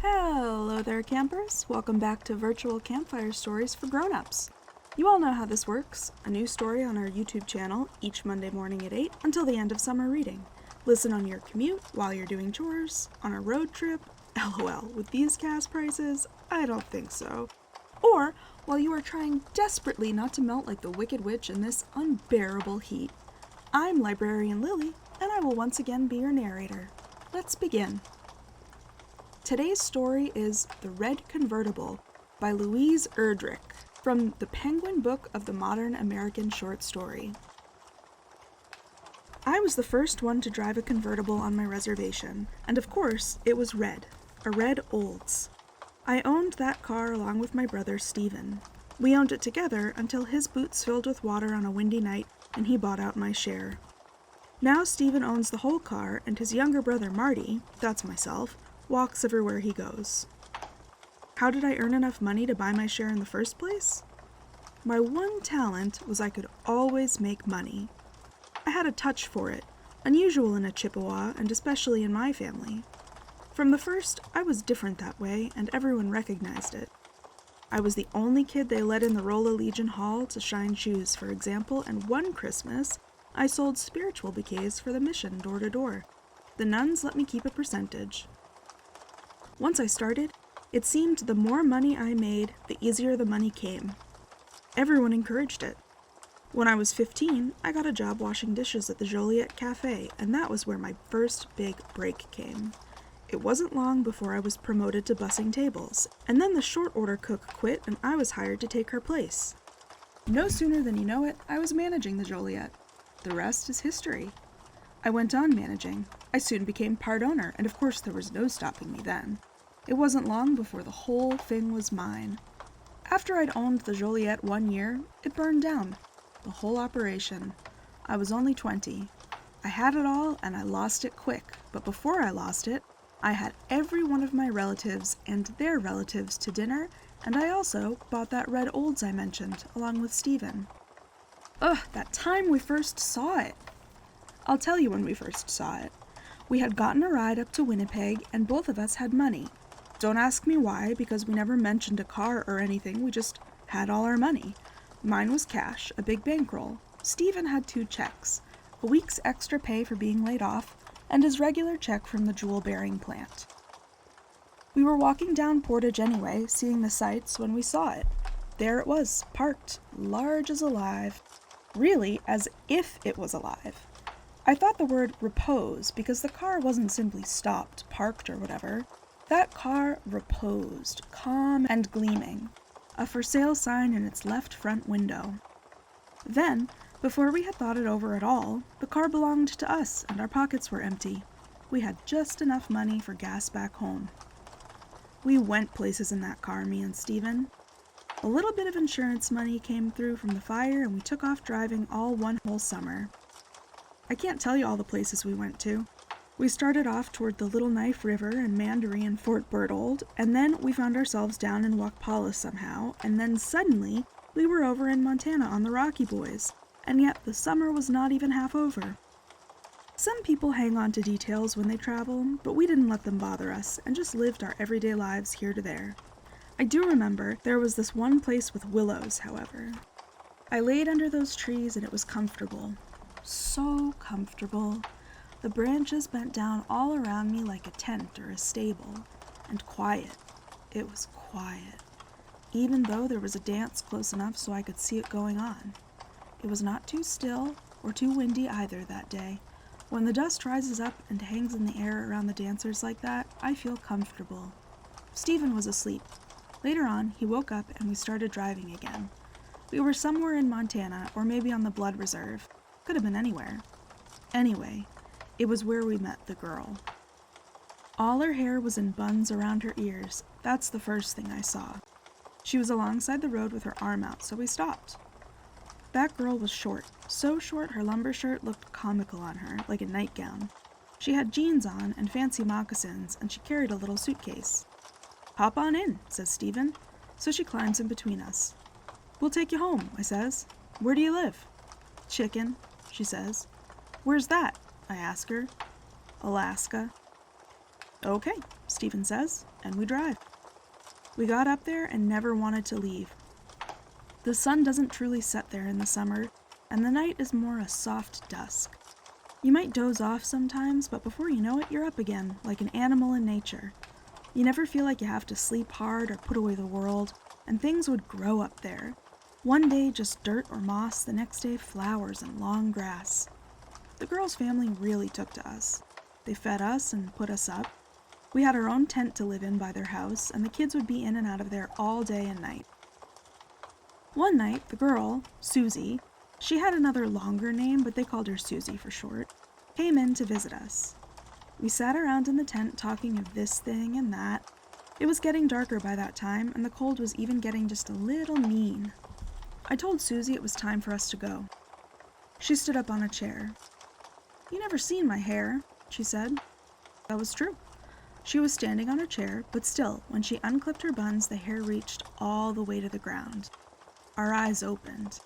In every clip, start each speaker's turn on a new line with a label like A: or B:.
A: Hello there, campers. Welcome back to Virtual Campfire Stories for Grownups. You all know how this works. A new story on our YouTube channel each Monday morning at 8 until the end of summer reading. Listen on your commute, while you're doing chores, on a road trip. LOL, with these gas prices, I don't think so. Or while you are trying desperately not to melt like the Wicked Witch in this unbearable heat. I'm Librarian Lily, and I will once again be your narrator. Let's begin. Today's story is The Red Convertible by Louise Erdrich from the Penguin Book of the Modern American Short Story. I was the first one to drive a convertible on my reservation, and of course, it was red, a red Olds. I owned that car along with my brother Stephen. We owned it together until his boots filled with water on a windy night and he bought out my share. Now Stephen owns the whole car, and his younger brother Marty, that's myself, walks everywhere he goes. How did I earn enough money to buy my share in the first place? My one talent was I could always make money. I had a touch for it, unusual in a Chippewa and especially in my family. From the first, I was different that way, and everyone recognized it. I was the only kid they let in the Rolla Legion Hall to shine shoes, for example, and one Christmas, I sold spiritual bouquets for the mission door to door. The nuns let me keep a percentage. Once I started, it seemed the more money I made, the easier the money came. Everyone encouraged it. When I was 15, I got a job washing dishes at the Joliet Cafe, and that was where my first big break came. It wasn't long before I was promoted to bussing tables, and then the short order cook quit and I was hired to take her place. No sooner than you know it, I was managing the Joliet. The rest is history. I went on managing. I soon became part owner, and of course there was no stopping me then. It wasn't long before the whole thing was mine. After I'd owned the Joliet 1 year, it burned down. The whole operation. I was only 20. I had it all, and I lost it quick, but before I lost it, I had every one of my relatives and their relatives to dinner, and I also bought that red Olds I mentioned, along with Stephen. Ugh, that time we first saw it! I'll tell you when we first saw it. We had gotten a ride up to Winnipeg, and both of us had money. Don't ask me why, because we never mentioned a car or anything, we just had all our money. Mine was cash, a big bankroll. Stephen had 2 checks, a week's extra pay for being laid off, and his regular check from the jewel-bearing plant. We were walking down Portage anyway, seeing the sights, when we saw it. There it was, parked, large as alive. Really, as if it was alive. I thought the word repose because the car wasn't simply stopped, parked, or whatever. That car reposed, calm and gleaming, a for sale sign in its left front window. Then, before we had thought it over at all, the car belonged to us and our pockets were empty. We had just enough money for gas back home. We went places in that car, me and Stephen. A little bit of insurance money came through from the fire and we took off driving all one whole summer. I can't tell you all the places we went to. We started off toward the Little Knife River and Mandaree and Fort Berthold, and then we found ourselves down in Waukepalis somehow, and then suddenly we were over in Montana on the Rocky Boys, and yet the summer was not even half over. Some people hang on to details when they travel, but we didn't let them bother us, and just lived our everyday lives here to there. I do remember there was this one place with willows, however. I laid under those trees and it was comfortable. So comfortable. The branches bent down all around me like a tent or a stable. And quiet. It was quiet. Even though there was a dance close enough so I could see it going on. It was not too still or too windy either that day. When the dust rises up and hangs in the air around the dancers like that, I feel comfortable. Stephen was asleep. Later on, he woke up and we started driving again. We were somewhere in Montana, or maybe on the Blood Reserve. Could have been anywhere. Anyway, it was where we met the girl. All her hair was in buns around her ears. That's the first thing I saw. She was alongside the road with her arm out, so we stopped. That girl was short. So short her lumber shirt looked comical on her, like a nightgown. She had jeans on and fancy moccasins, and she carried a little suitcase. "Hop on in," says Stephen, so she climbs in between us. "We'll take you home," I says. "Where do you live?" "Chicken," she says. "Where's that?" I ask her. "Alaska." Okay, Stephen says, and we drive. We got up there and never wanted to leave. The sun doesn't truly set there in the summer, and the night is more a soft dusk. You might doze off sometimes, but before you know it, you're up again, like an animal in nature. You never feel like you have to sleep hard or put away the world, and things would grow up there. One day just dirt or moss, the next day flowers and long grass. The girls' family really took to us. They fed us and put us up. We had our own tent to live in by their house, and the kids would be in and out of there all day and night. One night, the girl, Susie, she had another longer name, but they called her Susie for short, came in to visit us. We sat around in the tent talking of this thing and that. It was getting darker by that time, and the cold was even getting just a little mean. I told Susie it was time for us to go. She stood up on a chair. "You never seen my hair," she said. That was true. She was standing on her chair, but still, when she unclipped her buns, the hair reached all the way to the ground. Our eyes opened.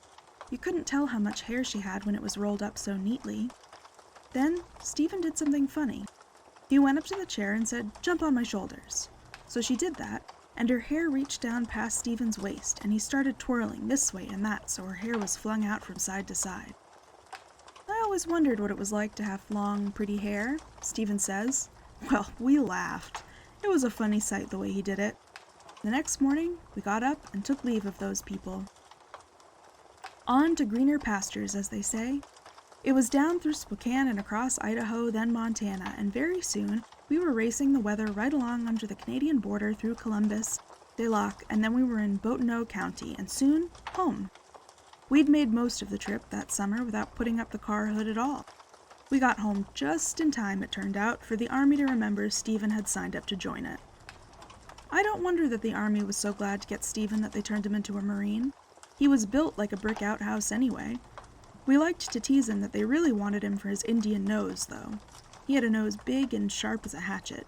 A: You couldn't tell how much hair she had when it was rolled up so neatly. Then, Stephen did something funny. He went up to the chair and said, "Jump on my shoulders." So she did that, and her hair reached down past Stephen's waist, and he started twirling this way and that, so her hair was flung out from side to side. "I always wondered what it was like to have long, pretty hair," Stephen says. Well, we laughed. It was a funny sight the way he did it. The next morning, we got up and took leave of those people. On to greener pastures, as they say. It was down through Spokane and across Idaho, then Montana, and very soon we were racing the weather right along under the Canadian border through Columbus, Des Lacs, and then we were in Bottineau County, and soon, home. We'd made most of the trip that summer without putting up the car hood at all. We got home just in time, it turned out, for the Army to remember Stephen had signed up to join it. I don't wonder that the Army was so glad to get Stephen that they turned him into a Marine. He was built like a brick outhouse anyway. We liked to tease him that they really wanted him for his Indian nose, though. He had a nose big and sharp as a hatchet.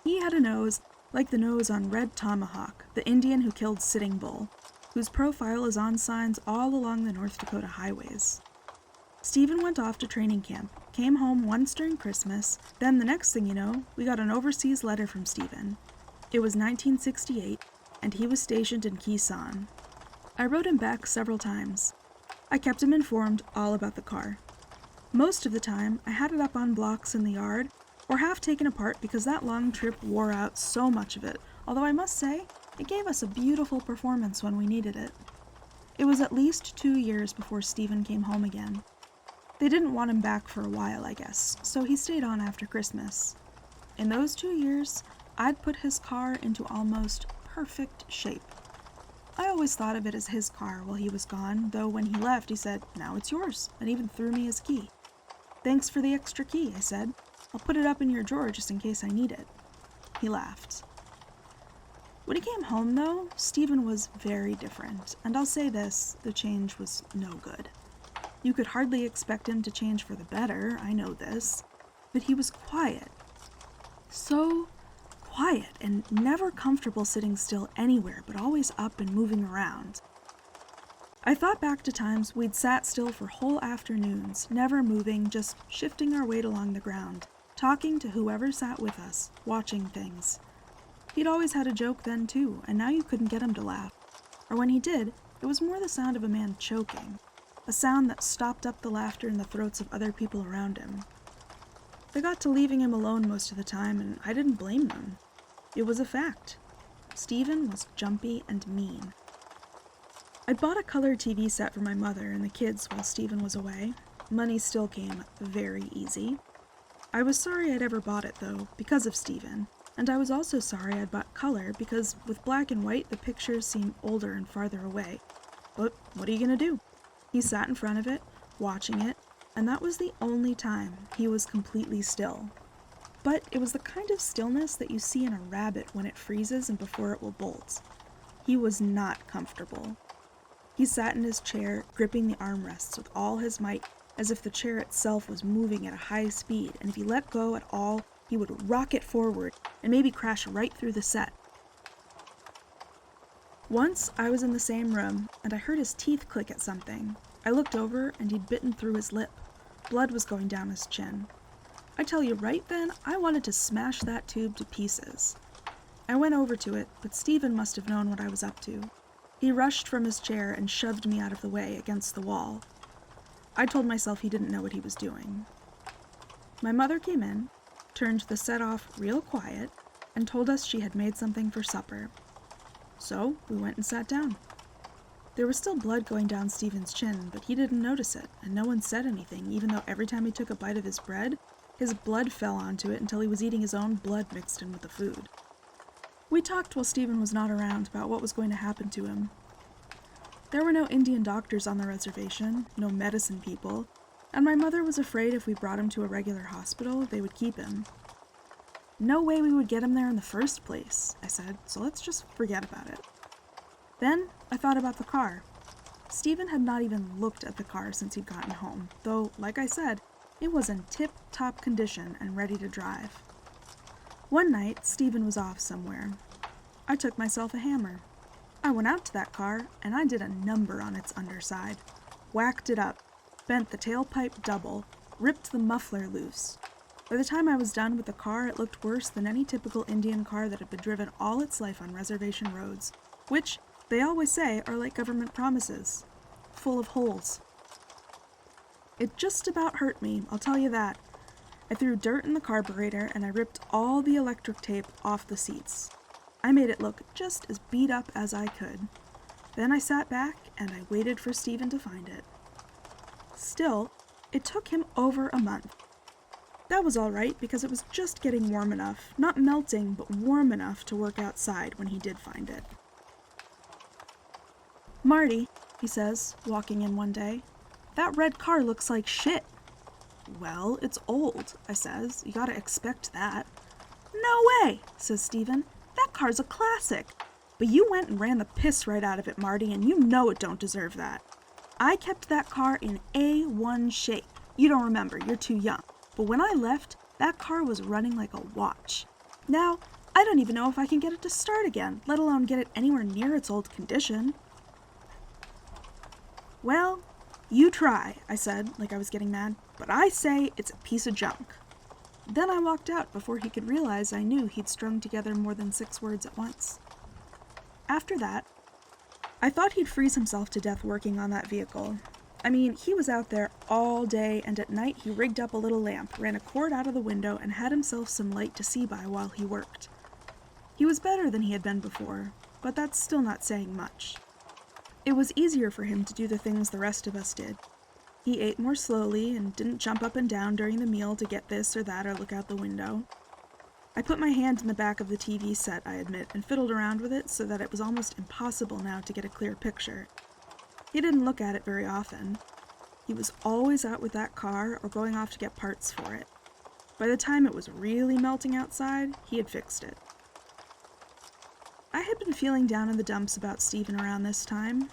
A: He had a nose like the nose on Red Tomahawk, the Indian who killed Sitting Bull, whose profile is on signs all along the North Dakota highways. Stephen went off to training camp, came home once during Christmas, then the next thing you know, we got an overseas letter from Stephen. It was 1968, and he was stationed in Quezon. I wrote him back several times. I kept him informed all about the car. Most of the time, I had it up on blocks in the yard, or half taken apart because that long trip wore out so much of it, although I must say, it gave us a beautiful performance when we needed it. It was at least 2 years before Stephen came home again. They didn't want him back for a while, I guess, so he stayed on after Christmas. In those 2 years, I'd put his car into almost perfect shape. I always thought of it as his car while he was gone, though when he left he said, "Now it's yours," and even threw me his key. "Thanks for the extra key," I said. "I'll put it up in your drawer just in case I need it." He laughed. When he came home, though, Stephen was very different, and I'll say this, the change was no good. You could hardly expect him to change for the better, I know this, but he was quiet. So quiet and never comfortable sitting still anywhere, but always up and moving around. I thought back to times we'd sat still for whole afternoons, never moving, just shifting our weight along the ground, talking to whoever sat with us, watching things. He'd always had a joke then too, and now you couldn't get him to laugh. Or when he did, it was more the sound of a man choking, a sound that stopped up the laughter in the throats of other people around him. They got to leaving him alone most of the time, and I didn't blame them. It was a fact. Stephen was jumpy and mean. I'd bought a color TV set for my mother and the kids while Stephen was away. Money still came very easy. I was sorry I'd ever bought it, though, because of Stephen, and I was also sorry I'd bought color because with black and white the pictures seemed older and farther away. But what are you gonna do? He sat in front of it, watching it, and that was the only time he was completely still. But it was the kind of stillness that you see in a rabbit when it freezes and before it will bolt. He was not comfortable. He sat in his chair, gripping the armrests with all his might, as if the chair itself was moving at a high speed, and if he let go at all, he would rocket forward and maybe crash right through the set. Once I was in the same room, and I heard his teeth click at something. I looked over, and he'd bitten through his lip. Blood was going down his chin. I tell you right then, I wanted to smash that tube to pieces. I went over to it, but Stephen must have known what I was up to. He rushed from his chair and shoved me out of the way against the wall. I told myself he didn't know what he was doing. My mother came in, turned the set off real quiet, and told us she had made something for supper. So we went and sat down. There was still blood going down Stephen's chin, but he didn't notice it, and no one said anything, even though every time he took a bite of his bread, his blood fell onto it until he was eating his own blood mixed in with the food. We talked while Stephen was not around about what was going to happen to him. There were no Indian doctors on the reservation, no medicine people, and my mother was afraid if we brought him to a regular hospital, they would keep him. No way we would get him there in the first place, I said, so let's just forget about it. Then I thought about the car. Stephen had not even looked at the car since he'd gotten home, though, like I said, it was in tip-top condition and ready to drive. One night, Stephen was off somewhere. I took myself a hammer. I went out to that car, and I did a number on its underside. Whacked it up, bent the tailpipe double, ripped the muffler loose. By the time I was done with the car, it looked worse than any typical Indian car that had been driven all its life on reservation roads, which, they always say, are like government promises, full of holes. It just about hurt me, I'll tell you that. I threw dirt in the carburetor and I ripped all the electric tape off the seats. I made it look just as beat up as I could. Then I sat back and I waited for Stephen to find it. Still, it took him over a month. That was all right because it was just getting warm enough, not melting, but warm enough to work outside when he did find it. "Marty," he says, walking in one day, "that red car looks like shit." "Well, it's old," I says. "You gotta expect that." "No way," says Stephen. "That car's a classic. But you went and ran the piss right out of it, Marty, and you know it don't deserve that. I kept that car in A1 shape. You don't remember, you're too young. But when I left, that car was running like a watch. Now, I don't even know if I can get it to start again, let alone get it anywhere near its old condition." "Well, you try," I said, like I was getting mad, "but I say it's a piece of junk." Then I walked out before he could realize I knew he'd strung together more than 6 words at once. After that, I thought he'd freeze himself to death working on that vehicle. I mean, he was out there all day, and at night he rigged up a little lamp, ran a cord out of the window, and had himself some light to see by while he worked. He was better than he had been before, but that's still not saying much. It was easier for him to do the things the rest of us did. He ate more slowly and didn't jump up and down during the meal to get this or that or look out the window. I put my hand in the back of the TV set, I admit, and fiddled around with it so that it was almost impossible now to get a clear picture. He didn't look at it very often. He was always out with that car or going off to get parts for it. By the time it was really melting outside, he had fixed it. I had been feeling down in the dumps about Stephen around this time.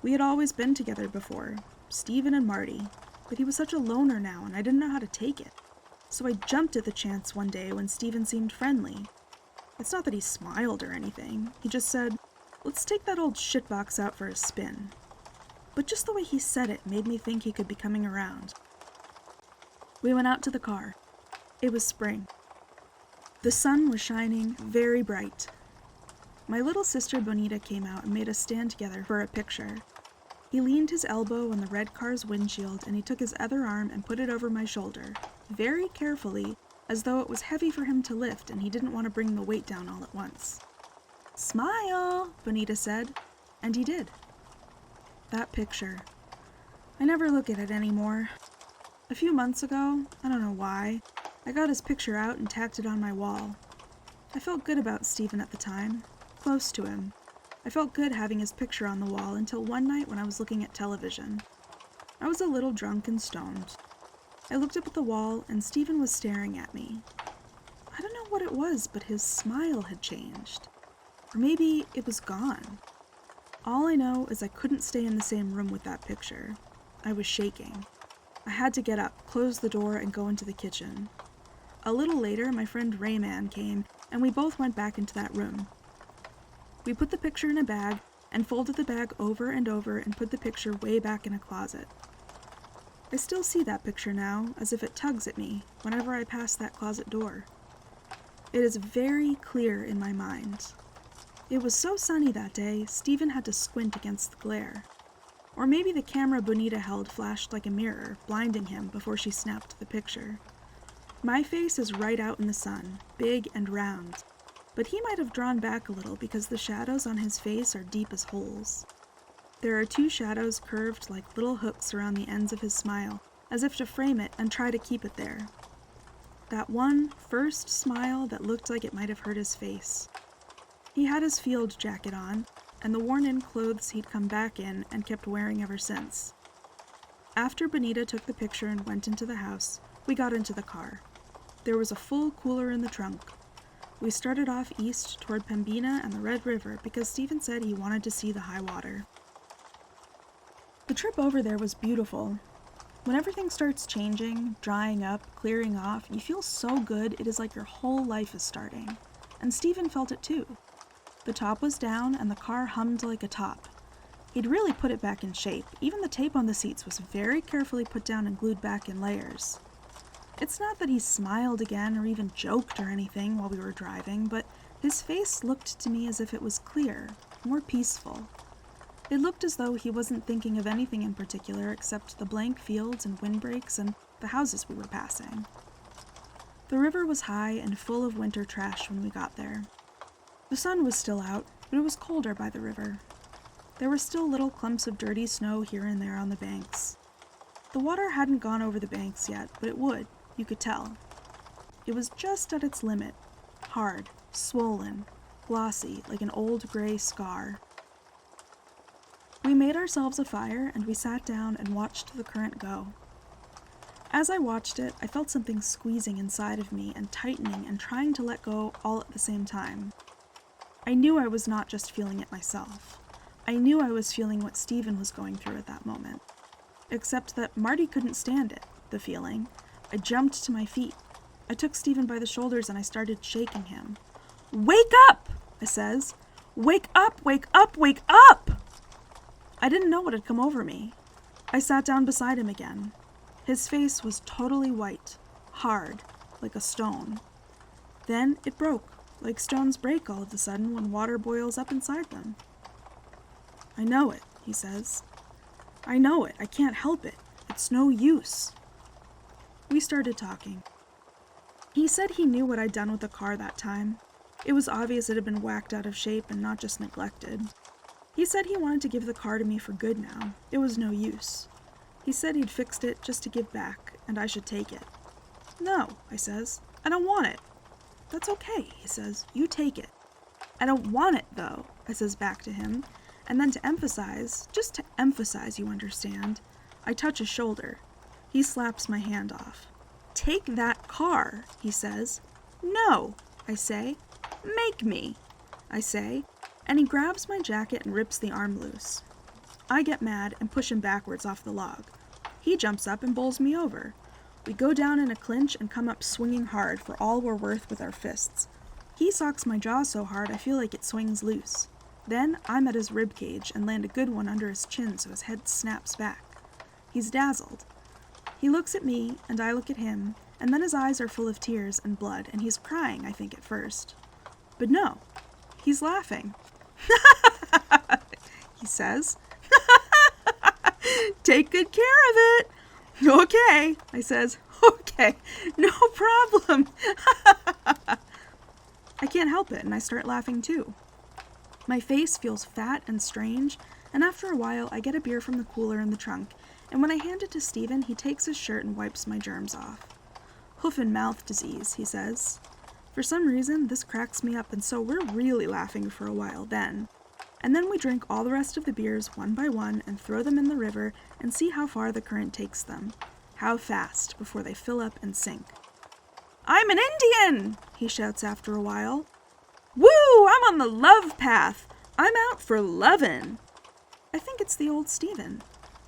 A: We had always been together before, Stephen and Marty, but he was such a loner now and I didn't know how to take it. So I jumped at the chance one day when Stephen seemed friendly. It's not that he smiled or anything. He just said, "Let's take that old shitbox out for a spin." But just the way he said it made me think he could be coming around. We went out to the car. It was spring. The sun was shining very bright. My little sister Bonita came out and made us stand together for a picture. He leaned his elbow on the red car's windshield and he took his other arm and put it over my shoulder, very carefully, as though it was heavy for him to lift and he didn't want to bring the weight down all at once. "Smile," Bonita said, and he did. That picture. I never look at it anymore. A few months ago, I don't know why, I got his picture out and tacked it on my wall. I felt good about Stephen at the time, close to him. I felt good having his picture on the wall until one night when I was looking at television. I was a little drunk and stoned. I looked up at the wall and Stephen was staring at me. I don't know what it was, but his smile had changed. Or maybe it was gone. All I know is I couldn't stay in the same room with that picture. I was shaking. I had to get up, close the door, and go into the kitchen. A little later, my friend Rayman came, and we both went back into that room. We put the picture in a bag, and folded the bag over and over and put the picture way back in a closet. I still see that picture now, as if it tugs at me whenever I pass that closet door. It is very clear in my mind. It was so sunny that day, Stephen had to squint against the glare. Or maybe the camera Bonita held flashed like a mirror, blinding him before she snapped the picture. My face is right out in the sun, big and round, but he might have drawn back a little because the shadows on his face are deep as holes. There are 2 shadows curved like little hooks around the ends of his smile, as if to frame it and try to keep it there. That one first smile that looked like it might have hurt his face. He had his field jacket on, and the worn-in clothes he'd come back in and kept wearing ever since. After Bonita took the picture and went into the house, we got into the car. There was a full cooler in the trunk. We started off east toward Pembina and the Red River because Stephen said he wanted to see the high water. The trip over there was beautiful. When everything starts changing, drying up, clearing off, you feel so good it is like your whole life is starting. And Stephen felt it too. The top was down and the car hummed like a top. He'd really put it back in shape. Even the tape on the seats was very carefully put down and glued back in layers. It's not that he smiled again or even joked or anything while we were driving, but his face looked to me as if it was clear, more peaceful. It looked as though he wasn't thinking of anything in particular except the blank fields and windbreaks and the houses we were passing. The river was high and full of winter trash when we got there. The sun was still out, but it was colder by the river. There were still little clumps of dirty snow here and there on the banks. The water hadn't gone over the banks yet, but it would, you could tell. It was just at its limit, hard, swollen, glossy, like an old gray scar. We made ourselves a fire and we sat down and watched the current go. As I watched it, I felt something squeezing inside of me and tightening and trying to let go all at the same time. I knew I was not just feeling it myself. I knew I was feeling what Stephen was going through at that moment. Except that Marty couldn't stand it, the feeling. I jumped to my feet. I took Stephen by the shoulders and I started shaking him. "Wake up!" I says. "Wake up, wake up, wake up!" I didn't know what had come over me. I sat down beside him again. His face was totally white, hard, like a stone. Then it broke, like stones break all of a sudden when water boils up inside them. "I know it," he says. "I know it. I can't help it. It's no use." We started talking. He said he knew what I'd done with the car that time. It was obvious it had been whacked out of shape and not just neglected. He said he wanted to give the car to me for good now. It was no use. He said he'd fixed it just to give back, and I should take it. "No," I says. "I don't want it." "That's okay," he says. "You take it." "I don't want it, though," I says back to him. And then to emphasize, just to emphasize, you understand, I touch his shoulder. He slaps my hand off. "Take that car," he says. "No," I say. "Make me," I say. And he grabs my jacket and rips the arm loose. I get mad and push him backwards off the log. He jumps up and bowls me over. We go down in a clinch and come up swinging hard for all we're worth with our fists. He socks my jaw so hard I feel like it swings loose. Then I'm at his rib cage and land a good one under his chin so his head snaps back. He's dazzled. He looks at me and I look at him, and then his eyes are full of tears and blood, and he's crying, I think, at first. But no, he's laughing. He says. "Take good care of it." "Okay," I says. "Okay, no problem." I can't help it, and I start laughing too. My face feels fat and strange, and after a while I get a beer from the cooler in the trunk, and when I hand it to Stephen, he takes his shirt and wipes my germs off. "Hoof and mouth disease," he says. For some reason, this cracks me up, and so we're really laughing for a while then. And then we drink all the rest of the beers one by one and throw them in the river and see how far the current takes them. How fast before they fill up and sink. "I'm an Indian!" he shouts after a while. "Woo! I'm on the love path! I'm out for lovin'!" I think it's the old Stephen.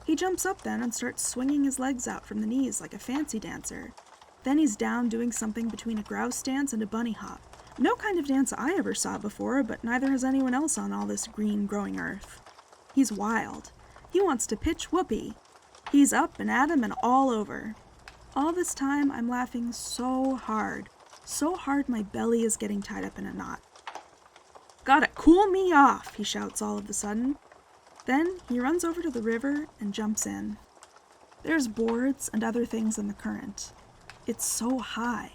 A: He jumps up then and starts swinging his legs out from the knees like a fancy dancer. Then he's down doing something between a grouse dance and a bunny hop. No kind of dance I ever saw before, but neither has anyone else on all this green growing earth. He's wild. He wants to pitch whoopee. He's up and at him and all over. All this time, I'm laughing so hard my belly is getting tied up in a knot. "Gotta cool me off," he shouts all of a sudden. Then he runs over to the river and jumps in. There's boards and other things in the current. It's so high.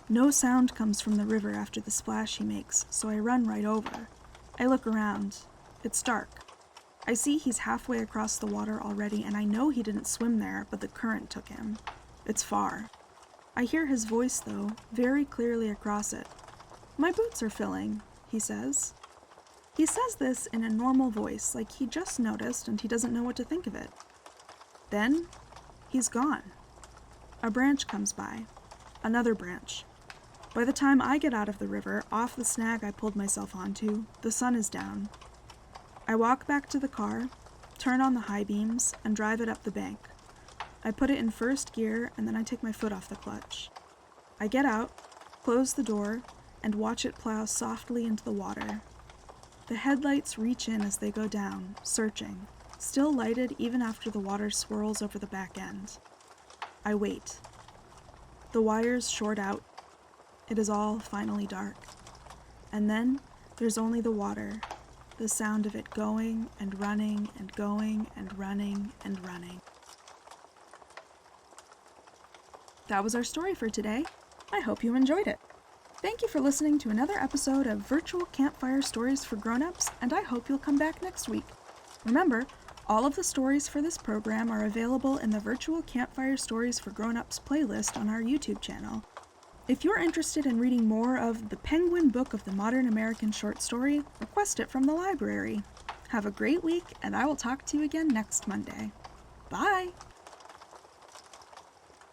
A: No sound comes from the river after the splash he makes, so I run right over. I look around. It's dark. I see he's halfway across the water already, and I know he didn't swim there, but the current took him. It's far. I hear his voice, though, very clearly across it. "My boots are filling," he says. He says this in a normal voice, like he just noticed and he doesn't know what to think of it. Then, he's gone. A branch comes by. Another branch. By the time I get out of the river, off the snag I pulled myself onto, the sun is down. I walk back to the car, turn on the high beams, and drive it up the bank. I put it in first gear, and then I take my foot off the clutch. I get out, close the door, and watch it plow softly into the water. The headlights reach in as they go down, searching, still lighted even after the water swirls over the back end. I wait. The wires short out. It is all finally dark. And then there's only the water, the sound of it going and running and going and running and running. That was our story for today. I hope you enjoyed it. Thank you for listening to another episode of Virtual Campfire Stories for Grownups, and I hope you'll come back next week. Remember, all of the stories for this program are available in the Virtual Campfire Stories for Grownups playlist on our YouTube channel. If you're interested in reading more of The Penguin Book of the Modern American Short Story, request it from the library. Have a great week, and I will talk to you again next Monday. Bye!